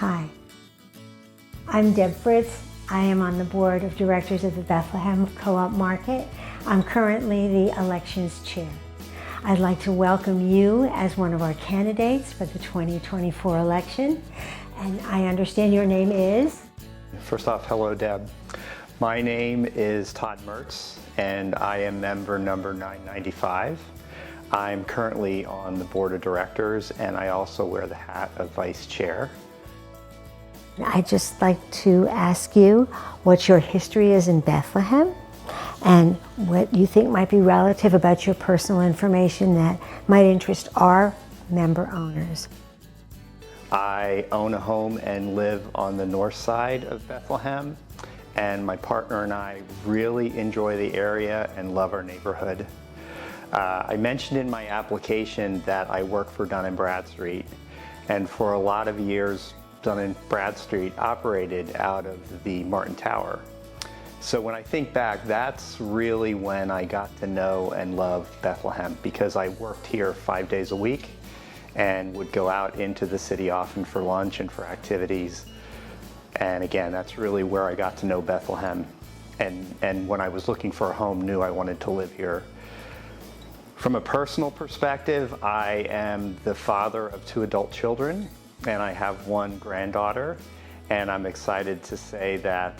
Hi, I'm Deb Fritz. I am on the board of directors of the Bethlehem Co-op Market. I'm currently the elections chair. I'd like to welcome you as one of our candidates for the 2024 election. And I understand your name is? First off, hello, Deb. My name is Todd Mertz, and I am member number 995. I'm currently on the board of directors, and I also wear the hat of vice chair. I'd just like to ask you what your history is in Bethlehem and what you think might be relative about your personal information that might interest our member owners. I own a home and live on the north side of Bethlehem, and my partner and I really enjoy the area and love our neighborhood. I mentioned in my application that I work for Dun & Bradstreet, and for a lot of years Dun & Bradstreet operated out of the Martin Tower. So when I think back, that's really when I got to know and love Bethlehem, because I worked here 5 days a week and would go out into the city often for lunch and for activities. And again, that's really where I got to know Bethlehem. And when I was looking for a home, knew I wanted to live here. From a personal perspective, I am the father of 2 adult children, and I have 1 granddaughter. And I'm excited to say that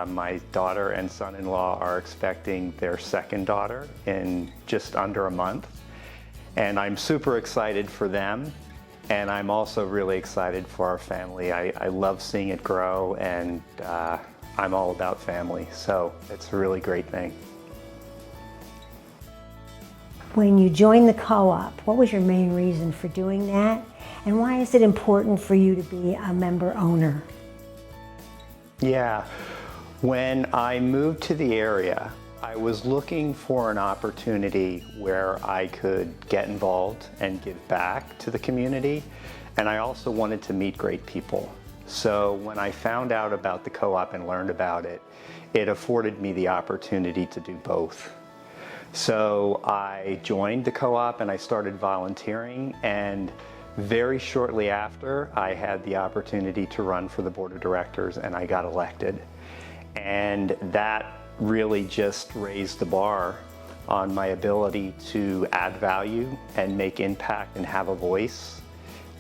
my daughter and son-in-law are expecting their 2nd daughter in just under a month. And I'm super excited for them. And I'm also really excited for our family. I love seeing it grow, and I'm all about family. So it's a really great thing. When you joined the co-op, what was your main reason for doing that? And why is it important for you to be a member owner? Yeah, when I moved to the area, I was looking for an opportunity where I could get involved and give back to the community, and I also wanted to meet great people. So when I found out about the co-op and learned about it, it afforded me the opportunity to do both. So I joined the co-op and I started volunteering, and very shortly after, I had the opportunity to run for the board of directors, and I got elected. And that really just raised the bar on my ability to add value and make impact and have a voice.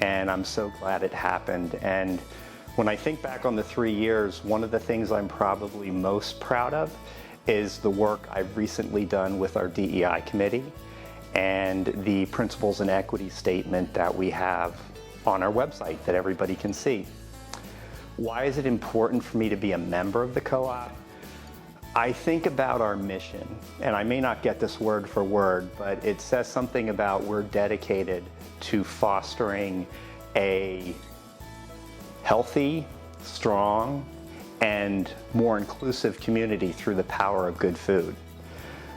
And I'm so glad it happened. And when I think back on the 3 years, one of the things I'm probably most proud of is the work I've recently done with our DEI committee and the principles and equity statement that we have on our website that everybody can see. Why is it important for me to be a member of the co-op? I think about our mission, and I may not get this word for word, but it says something about we're dedicated to fostering a healthy, strong, and more inclusive community through the power of good food.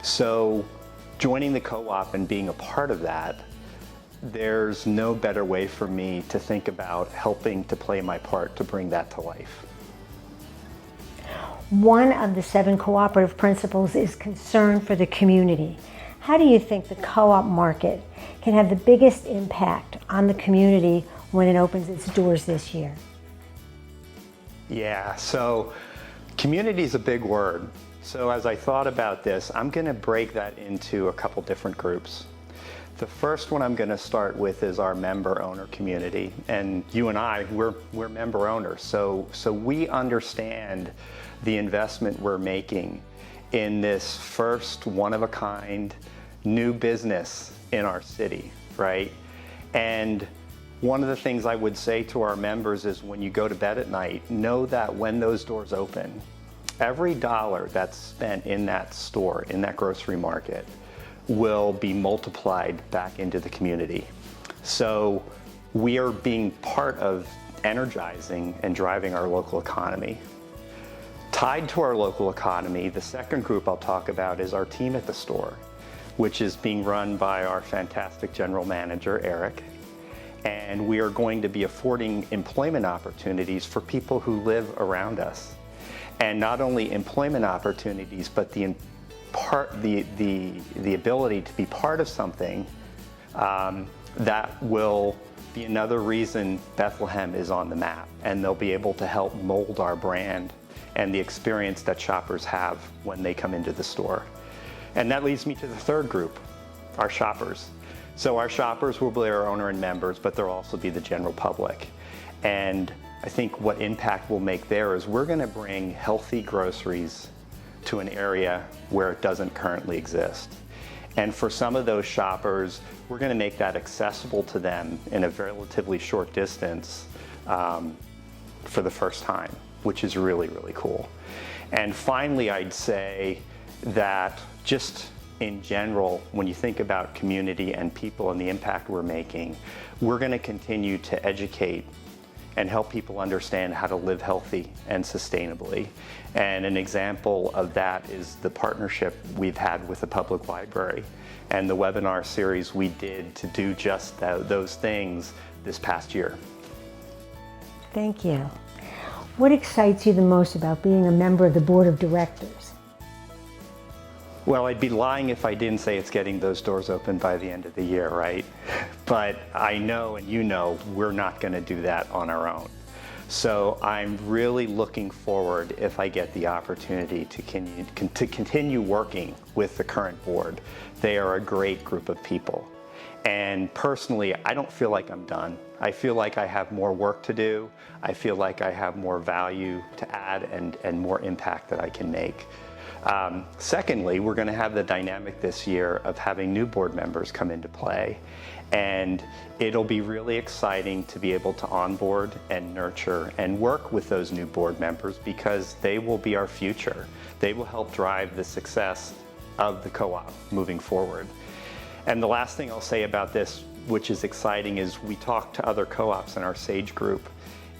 So joining the co-op and being a part of that, there's no better way for me to think about helping to play my part to bring that to life. One of the 7 cooperative principles is concern for the community. How do you think the co-op market can have the biggest impact on the community when it opens its doors this year? Yeah, so community is a big word. So as I thought about this, I'm going to break that into a couple different groups. The first one I'm going to start with is our member owner community. And you and I, we're member owners. So we understand the investment we're making in this first one-of-a-kind new business in our city, right? And one of the things I would say to our members is when you go to bed at night, know that when those doors open, every dollar that's spent in that store, in that grocery market, will be multiplied back into the community. So we are being part of energizing and driving our local economy. Tied to our local economy, the second group I'll talk about is our team at the store, which is being run by our fantastic general manager, Eric. And we are going to be affording employment opportunities for people who live around us. And not only employment opportunities, but the ability to be part of something that will be another reason Bethlehem is on the map, and they'll be able to help mold our brand and the experience that shoppers have when they come into the store. And that leads me to the third group, our shoppers. So our shoppers will be our owner and members, but they'll also be the general public. And I think what impact we'll make there is we're gonna bring healthy groceries to an area where it doesn't currently exist. And for some of those shoppers, we're gonna make that accessible to them in a relatively short distance for the first time, which is really, really cool. And finally, I'd say that just in general, when you think about community and people and the impact we're making, we're gonna continue to educate and help people understand how to live healthy and sustainably. And an example of that is the partnership we've had with the public library and the webinar series we did to do just those things this past year. Thank you. What excites you the most about being a member of the board of directors? Well, I'd be lying if I didn't say it's getting those doors open by the end of the year, right? But I know, and you know, we're not going to do that on our own. So I'm really looking forward, if I get the opportunity, to continue working with the current board. They are a great group of people. And personally, I don't feel like I'm done. I feel like I have more work to do. I feel like I have more value to add and more impact that I can make. Secondly, we're going to have the dynamic this year of having new board members come into play, and it'll be really exciting to be able to onboard and nurture and work with those new board members, because they will be our future. They will help drive the success of the co-op moving forward. And the last thing I'll say about this, which is exciting, is we talk to other co-ops in our SAGE group,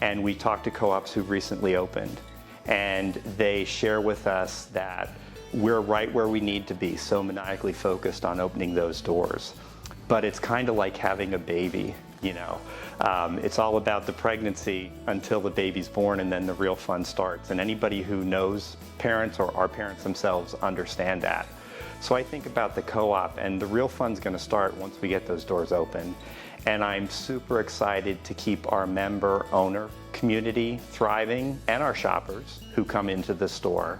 and we talk to co-ops who've recently opened. And they share with us that we're right where we need to be, so maniacally focused on opening those doors. But it's kind of like having a baby, you know. It's all about the pregnancy until the baby's born, and then the real fun starts. And anybody who knows parents or our parents themselves understand that. So I think about the co-op, and the real fun's going to start once we get those doors open. And I'm super excited to keep our member owner community thriving, and our shoppers who come into the store.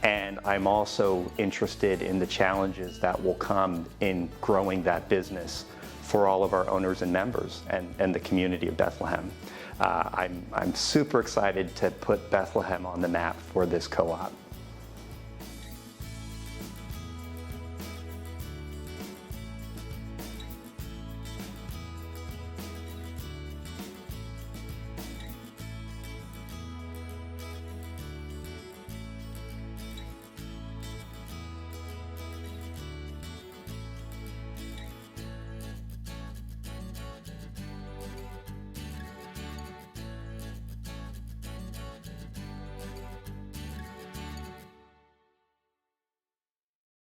And I'm also interested in the challenges that will come in growing that business for all of our owners and members and the community of Bethlehem. I'm super excited to put Bethlehem on the map for this co-op.